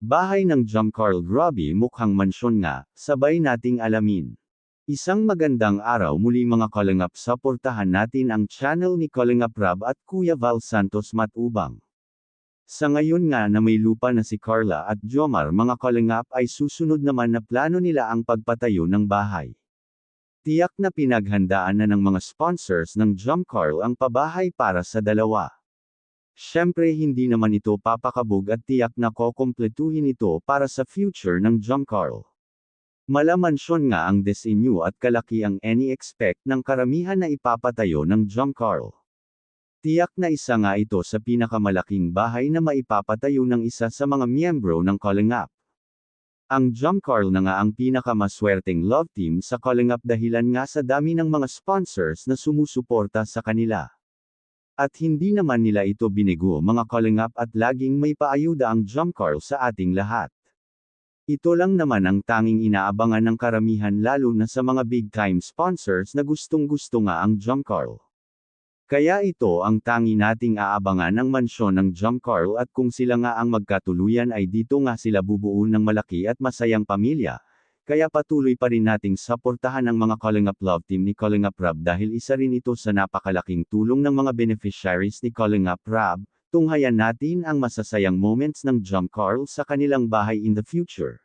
Bahay ng Jomcarl Grabe mukhang mansyon nga, sabay nating alamin. Isang magandang araw muli mga Kalingap, suportahan natin ang channel ni Kalingap Rab at Kuya Val Santos Matubang. Sa ngayon nga na may lupa na si Carla at Jomar mga Kalingap ay susunod naman na plano nila ang pagpatayo ng bahay. Tiyak na pinaghandaan na ng mga sponsors ng Jomcarl ang pabahay para sa dalawa. Siyempre hindi naman ito papakabog at tiyak na kukumpletuhin ito para sa future ng Jomcarl. Malamansyon nga ang disenyo at kalaki ang ini-expect ng karamihan na ipapatayo ng Jomcarl. Tiyak na isa nga ito sa pinakamalaking bahay na maipapatayo ng isa sa mga miyembro ng Kalingap. Ang Jomcarl na nga ang pinakamaswerteng love team sa Kalingap dahilan nga sa dami ng mga sponsors na sumusuporta sa kanila. At hindi naman nila ito binigo mga Kalingap at laging may paayuda ang Jomcarl sa ating lahat. Ito lang naman ang tanging inaabangan ng karamihan lalo na sa mga big-time sponsors na gustong-gusto nga ang Jomcarl. Kaya ito ang tangi nating aabangan ng mansyon ng Jomcarl at kung sila nga ang magkatuluyan ay dito nga sila bubuo ng malaki at masayang pamilya. Kaya patuloy pa rin nating suportahan ang mga Kalingap Love Team ni Kalingap Rab dahil isa rin ito sa napakalaking tulong ng mga beneficiaries ni Kalingap Rab. Tunghayan natin ang masasayang moments ng Jomcarl sa kanilang bahay in the future.